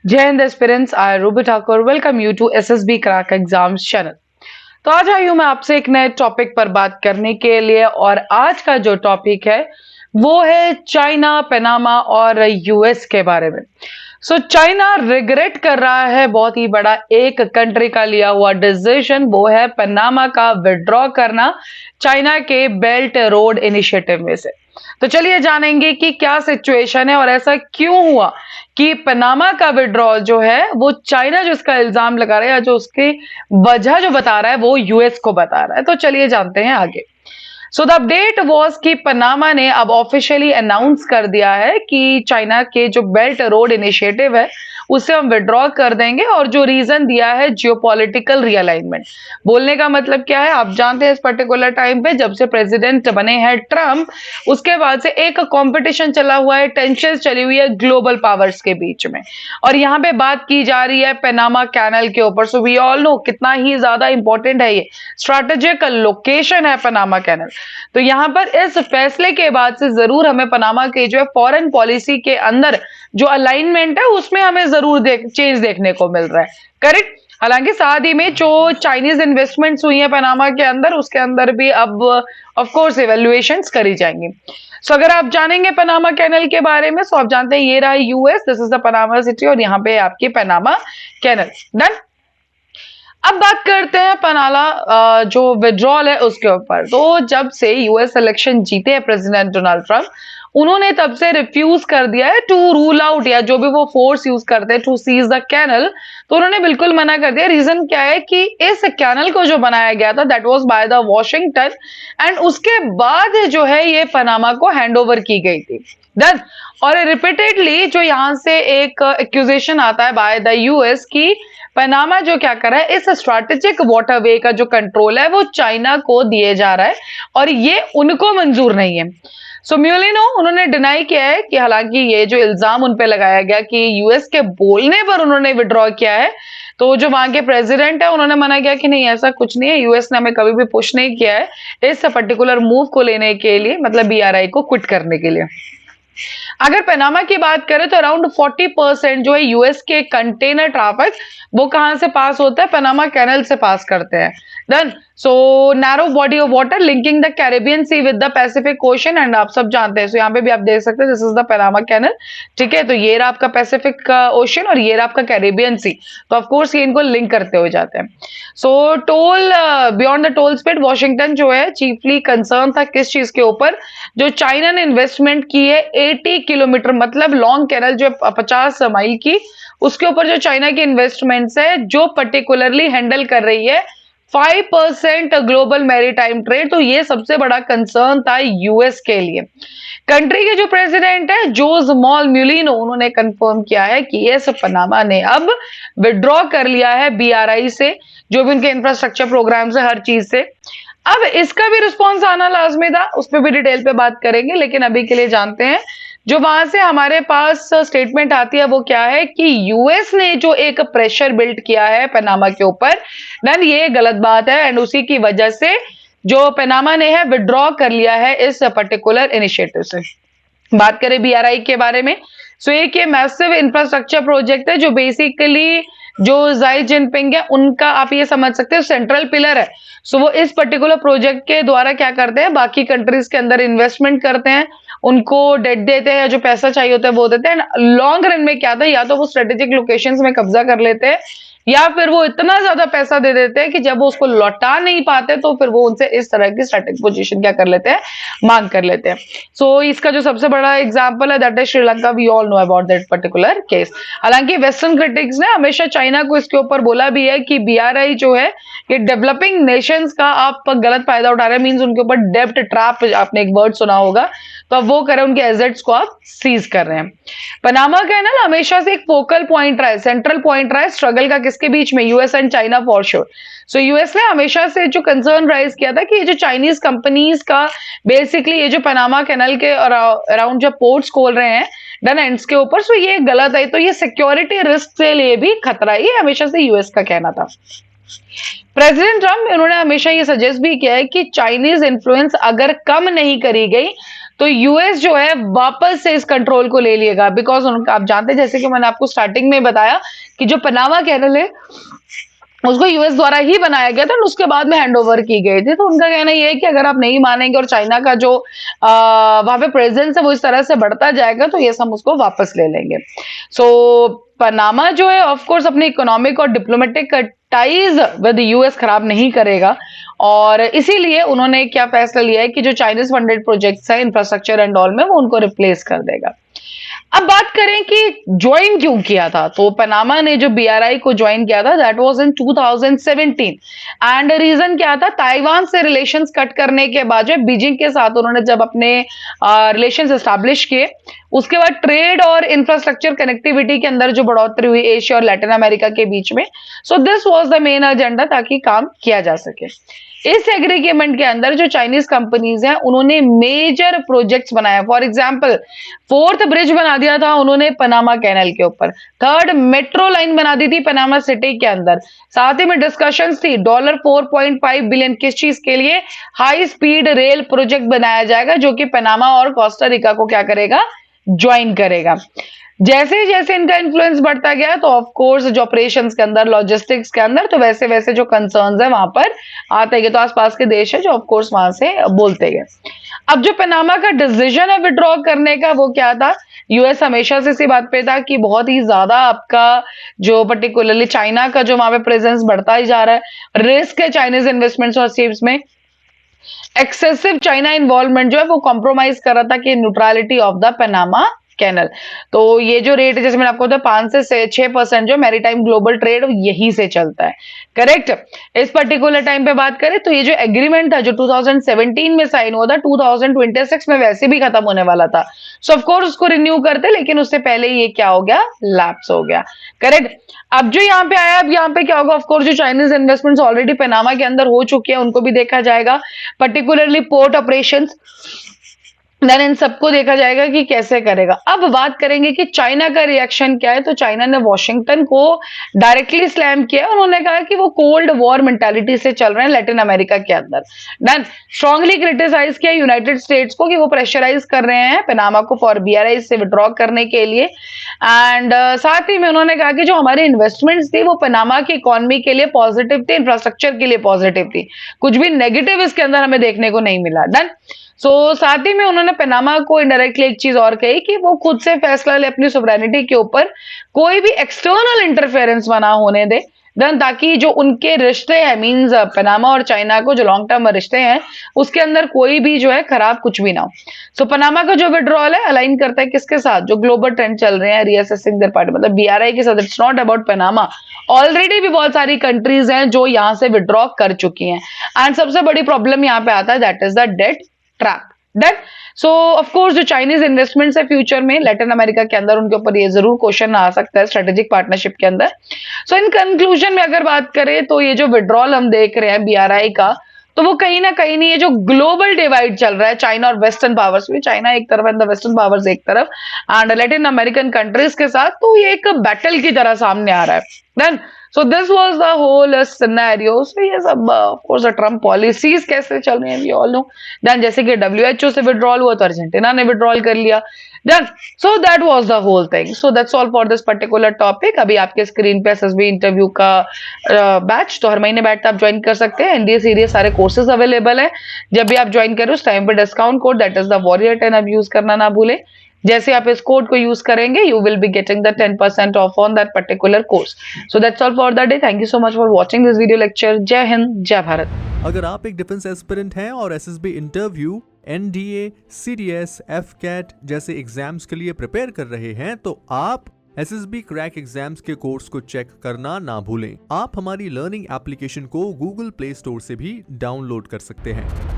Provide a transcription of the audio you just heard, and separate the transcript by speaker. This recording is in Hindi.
Speaker 1: जय Hind aspirants, I Ruby Thakur welcome you to SSB crack exams channel. तो आज आई हूं मैं आपसे एक नए टॉपिक पर बात करने के लिए और आज का जो टॉपिक है वो है चाइना, पनामा और यूएस के बारे में। चाइना रिग्रेट कर रहा है बहुत ही बड़ा एक कंट्री का लिया हुआ डिसीजन, वो है पनामा का विड्रॉ करना चाइना के बेल्ट रोड इनिशिएटिव में से। तो चलिए जानेंगे कि क्या सिचुएशन है और ऐसा क्यों हुआ कि पनामा का विड्रॉल जो है वो चाइना जो इसका इल्जाम लगा रहा है या जो उसकी वजह जो बता रहा है वो यूएस को बता रहा है। तो चलिए जानते हैं आगे। द अपडेट वॉज कि पनामा ने अब ऑफिशियली अनाउंस कर दिया है कि चाइना के जो बेल्ट रोड इनिशिएटिव है उसे हम विड्रॉ कर देंगे और जो रीजन दिया है जियोपॉलिटिकल रियलाइनमेंट। बोलने का मतलब क्या है, आप जानते हैं इस पर्टिकुलर टाइम पे जब से प्रेसिडेंट बने हैं ट्रम्प, उसके बाद से एक कंपटीशन चला हुआ है, टेंशन चली हुई है ग्लोबल पावर्स के बीच में और यहाँ पे बात की जा रही है पनामा कैनल के ऊपर। सो वी ऑल नो कितना ही ज्यादा इंपॉर्टेंट है, ये स्ट्रैटेजिक लोकेशन है पनामा कैनल। तो यहां पर इस फैसले के बाद से जरूर हमें पनामा के जो है फॉरेन पॉलिसी के अंदर जो अलाइनमेंट है उसमें हमें जरूर चेंज देखने को मिल रहा है। करेक्ट। हालांकि साथ ही में जो चाइनीज इन्वेस्टमेंट्स हुई है पनामा के अंदर उसके अंदर भी अब ऑफ कोर्स इवेल्युएशंस करी जाएंगी। अगर आप जानेंगे पनामा कैनल के बारे में, आप जानते हैं ये रहा US, this is the Panama city और यहाँ पे आपकी पनामा कैनल। डन। अब बात करते हैं पनाला जो विड्रॉल है उसके ऊपर। तो जब से यूएस इलेक्शन जीते हैं प्रेसिडेंट डोनाल्ड ट्रंप, उन्होंने तब से रिफ्यूज कर दिया है टू रूल आउट या जो भी वो फोर्स यूज करते हैं टू सीज द कैनल, तो उन्होंने बिल्कुल मना कर दिया। रीजन क्या है कि इस कैनल को जो बनाया गया था that was by the Washington and उसके बाद जो है ये पनामा को हैंड ओवर की गई थी। डन। और रिपीटेडली जो यहां से एक एक्यूजेशन आता है बाय द यूएस की पनामा जो क्या कर रहा है, इस स्ट्रैटेजिक वाटरवे का जो कंट्रोल है वो चाइना को दिए जा रहा है और ये उनको मंजूर नहीं है। म्यूलिनो उन्होंने डिनाई किया है कि हालांकि ये जो इल्जाम उन पे लगाया गया कि यूएस के बोलने पर उन्होंने विड्रॉ किया है, तो जो वहां के प्रेसिडेंट है उन्होंने मना किया कि नहीं ऐसा कुछ नहीं है, यूएस ने हमें कभी भी पुश नहीं किया है इस पर्टिकुलर मूव को लेने के लिए, मतलब बीआरआई को क्विट करने के लिए। अगर पनामा की बात करें तो अराउंड 40% जो है यूएस के कंटेनर ट्रैफिक वो कहां से पास होता है, पनामा कैनल से पास करते हैं। Done. Narrow body of water linking the Caribbean sea with the Pacific ocean and आप सब जानते हैं। यहाँ पे भी आप देख सकते हैं this is the Panama canal. ठीक है, तो ये रहा आपका पैसिफिक ओशन और ये रहा आपका कैरेबियन सी, तो ऑफकोर्स ये इनको लिंक करते हुए जाते हैं। Toll beyond the toll spit Washington जो है चीफली कंसर्न था किस चीज के ऊपर, जो चाइना ने इन्वेस्टमेंट की है 80 किलोमीटर मतलब लॉन्ग कैनल जो 50 माइल की, उसके ऊपर जो चाइना की इन्वेस्टमेंट्स है जो पर्टिकुलरली हैंडल कर रही है 5% ग्लोबल मैरीटाइम ट्रेड, तो ये सबसे बड़ा कंसर्न था यूएस के लिए। कंट्री के जो प्रेसिडेंट है जोज मॉल म्यूलिनो उन्होंने कंफर्म किया है कि यस पनामा ने अब विड्रॉ कर लिया है बीआरआई से, जो भी उनके इंफ्रास्ट्रक्चर प्रोग्राम्स है हर चीज से। अब इसका भी रिस्पॉन्स आना लाजमी था, उस पर भी डिटेल पे बात करेंगे, लेकिन अभी के लिए जानते हैं जो वहां से हमारे पास स्टेटमेंट आती है वो क्या है कि यूएस ने जो एक प्रेशर बिल्ड किया है पनामा के ऊपर, डन, ये गलत बात है एंड उसी की वजह से जो पनामा ने है विड्रॉ कर लिया है इस पर्टिकुलर इनिशिएटिव से। बात करें बीआरआई के बारे में, एक ये मैसिव इंफ्रास्ट्रक्चर प्रोजेक्ट है जो बेसिकली जो जाई जिनपिंग है उनका आप ये समझ सकते हो सेंट्रल पिलर है। वो इस पर्टिकुलर प्रोजेक्ट के द्वारा क्या करते हैं, बाकी कंट्रीज के अंदर इन्वेस्टमेंट करते हैं, उनको डेट देते हैं या जो पैसा चाहिए होता है वो देते हैं। लॉन्ग रन में क्या था, या तो वो स्ट्रेटेजिक लोकेशंस में कब्जा कर लेते हैं या फिर वो इतना ज्यादा पैसा दे देते हैं कि जब वो उसको लौटा नहीं पाते तो फिर वो उनसे इस तरह की स्ट्रेटेजिक पोजीशन क्या कर लेते हैं, मांग कर लेते हैं। इसका जो सबसे बड़ा एग्जांपल है that is Sri Lanka, we all know about that particular case. हालांकि वेस्टर्न क्रिटिक्स ने हमेशा चाइना को इसके ऊपर बोला भी है कि बीआरआई जो है ये डेवलपिंग नेशंस का आप गलत फायदा उठा रहे हैं, मींस उनके ऊपर डेब्ट ट्रैप, आपने एक वर्ड सुना होगा, तो अब वो करें उनके एसेट्स को आप सीज कर रहे हैं। पनामा कैनल हमेशा से एक फोकल पॉइंट रहा है, सेंट्रल पॉइंट रहा है स्ट्रगल का किसके बीच में, US and China for sure. US ने हमेशा से जो कंसर्न राइज किया था कि ये जो चाइनीज कंपनीज का बेसिकली ये जो पनामा कैनल के अराउंड जो पोर्ट्स खोल रहे हैं डन एंड्स के ऊपर, ये गलत है, तो ये सिक्योरिटी रिस्क के लिए भी खतरा है, ये हमेशा से यूएस का कहना था। प्रेसिडेंट ट्रम्प उन्होंने हमेशा ये सजेस्ट भी किया है कि चाइनीज इन्फ्लुएंस अगर कम नहीं करी गई तो यूएस जो है वापस से इस कंट्रोल को ले लिएगा, बिकॉज आप जानते हैं, जैसे कि मैंने आपको स्टार्टिंग में बताया कि जो पनामा कैनल है उसको यूएस द्वारा ही बनाया गया था और उसके बाद में हैंडओवर की गई थी। तो उनका कहना ये है कि अगर आप नहीं मानेंगे और चाइना का जो वहां पे प्रेजेंस है वो इस तरह से बढ़ता जाएगा तो ये हम उसको वापस ले लेंगे। सो पनामा जो है ऑफ कोर्स अपने इकोनॉमिक और डिप्लोमेटिक टाइज विद यूएस खराब नहीं करेगा, और इसीलिए उन्होंने क्या फैसला लिया है कि जो चाइनीज फंडेड प्रोजेक्ट्स है इंफ्रास्ट्रक्चर एंड ऑल में, वो उनको रिप्लेस कर देगा। अब बात करें कि ज्वाइन क्यों किया था, तो पनामा ने जो बीआरआई को ज्वाइन किया था that was in 2017, and reason क्या था, ताइवान से रिलेशंस कट करने के बाद जो बीजिंग के साथ उन्होंने जब अपने रिलेशंस एस्टैब्लिश किए, उसके बाद ट्रेड और इंफ्रास्ट्रक्चर कनेक्टिविटी के अंदर जो बढ़ोतरी हुई एशिया और लैटिन अमेरिका के बीच में, so this was the main agenda ताकि काम किया जा सके। इस एग्रीमेंट के अंदर जो चाइनीज कंपनीज हैं उन्होंने मेजर प्रोजेक्ट्स बनाया, फॉर एग्जांपल 4th ब्रिज बना दिया था उन्होंने पनामा कैनल के ऊपर, 3rd मेट्रो लाइन बना दी थी पनामा सिटी के अंदर, साथ ही में डिस्कशंस थी $4.5 बिलियन किस चीज के लिए, हाई स्पीड रेल प्रोजेक्ट बनाया जाएगा जो कि पनामा और कोस्टा रिका को क्या करेगा, ज्वाइन करेगा। जैसे जैसे इनका इन्फ्लुएंस बढ़ता गया तो ऑफ कोर्स जो ऑपरेशंस के अंदर, लॉजिस्टिक्स के अंदर, तो वैसे वैसे जो कंसर्न्स है वहां पर आते गए, तो आसपास के देश है जो ऑफ कोर्स वहां से बोलते गए। अब जो पनामा का डिसीजन है विड्रॉ करने का वो क्या था, यूएस हमेशा से इसी बात पे था कि बहुत ही ज्यादा आपका जो पर्टिकुलरली चाइना का जो वहां पे प्रेजेंस बढ़ता ही जा रहा है, रिस्क है चाइनीज इन्वेस्टमेंट्स और सीव्स में, एक्सेसिव चाइना इन्वॉल्वमेंट जो है वो कॉम्प्रोमाइज कर रहा था कि neutrality of the Panama canal. तो ये जो रेट है जैसे मैंने आपको बताया 5 से 6% जो मैरीटाइम ग्लोबल ट्रेड यहीं से चलता है, करेक्ट। इस पर्टिकुलर टाइम पे बात करें तो ये जो एग्रीमेंट था जो 2017 में साइन हुआ था 2026 में वैसे भी खत्म होने वाला था, सो ऑफ कोर्स उसको रिन्यू करते, लेकिन उससे पहले ये क्या हो गया, लैप्स हो गया, करेक्ट। अब जो यहाँ पे आया, अब यहाँ पे क्या होगा, ऑफ कोर्स जो चाइनीज इन्वेस्टमेंट्स ऑलरेडी पनामा के अंदर हो चुके हैं उनको भी देखा जाएगा, particularly port operations, then in सबको देखा जाएगा कि कैसे करेगा। अब बात करेंगे कि चाइना का रिएक्शन क्या है, तो चाइना ने वॉशिंगटन को डायरेक्टली स्लैम किया, उन्होंने कहा कि वो कोल्ड वॉर मेंटालिटी से चल रहे हैं लैटिन अमेरिका के अंदर, देन स्ट्रांगली क्रिटिसाइज किया यूनाइटेड स्टेट्स को कि वो प्रेशराइज कर रहे हैं पनामा को फॉर बीआरआई से विड्रॉ करने के लिए, एंड साथ ही में उन्होंने कहा कि जो हमारी इन्वेस्टमेंट्स थी वो पनामा की इकोनॉमी के लिए पॉजिटिव थी, इंफ्रास्ट्रक्चर के लिए पॉजिटिव थी, कुछ भी नेगेटिव इसके अंदर हमें देखने को नहीं मिला, डन। साथ ही में उन्होंने पनामा को इनडायरेक्टली एक चीज और कही कि वो खुद से फैसला ले अपनी सोवरेनिटी के ऊपर, कोई भी एक्सटर्नल इंटरफेरेंस ना होने दे, देन ताकि जो उनके रिश्ते हैं, मींस पनामा और चाइना को जो लॉन्ग टर्म रिश्ते हैं उसके अंदर कोई भी जो है खराब कुछ भी ना हो। सो पनामा का जो विड्रॉल है अलाइन करता है किसके साथ, जो ग्लोबल ट्रेंड चल रहे हैं रीअसेसिंग देयर पार्टी, मतलब बीआरआई के साथ। It's not about Panama, already भी बहुत सारी कंट्रीज हैं जो यहां से विड्रॉ कर चुकी हैं, एंड सबसे बड़ी प्रॉब्लम यहाँ पे आता है that is the debt trap, debt. So of course जो चाइनीज इन्वेस्टमेंट्स है फ्यूचर में लैटिन अमेरिका के अंदर, उनके ऊपर ये जरूर क्वेश्चन आ सकता है स्ट्रेटेजिक पार्टनरशिप के अंदर। सो इन कंक्लूजन में अगर बात करें तो ये जो विड्रॉल हम देख रहे हैं बीआरआई का, तो वो कहीं ना कहीं नहीं, ये जो ग्लोबल डिवाइड चल रहा है चाइना और वेस्टर्न पावर्स में, चाइना एक तरफ एंड वेस्टर्न पावर्स एक तरफ, एंड लैटिन अमेरिकन कंट्रीज के साथ, तो ये एक बैटल की तरह सामने आ रहा है, then so this was the whole scenario। so ये सब of course ट्रम्प पॉलिसीज कैसे चल रही हैं we all know, then जैसे कि WHO से विड्रॉल हुआ तो अर्जेंटीना ने विड्रॉल कर लिया, then so that was the whole thing। so that's all for this particular topic। अभी आपके स्क्रीन पे एसएसबी इंटरव्यू का बैच, तो हर महीने बैठ आप ज्वाइन कर सकते हैं, एनडीए सीरीज सारे कोर्सेज अवेलेबल है, जब भी आप ज्वाइन करें उस टाइम पे discount code that is the warrior 10 अब यूज करना ना भूलें। जैसे आप इस कोड को यूज करेंगे you will be getting the 10% of on that particular course. So that's all for the day, thank you so much for watching this video lecture. जय हिंद, जय भारत।
Speaker 2: अगर आप एक डिफेंस एस्पिरेंट हैं और SSB interview, NDA, CDS, AFCAT जैसे एग्जाम्स के लिए प्रिपेयर कर रहे हैं तो आप एसएसबी क्रैक एग्जाम्स के कोर्स को चेक करना ना भूलें। आप हमारी लर्निंग एप्लीकेशन को गूगल प्ले स्टोर से भी डाउनलोड कर सकते हैं।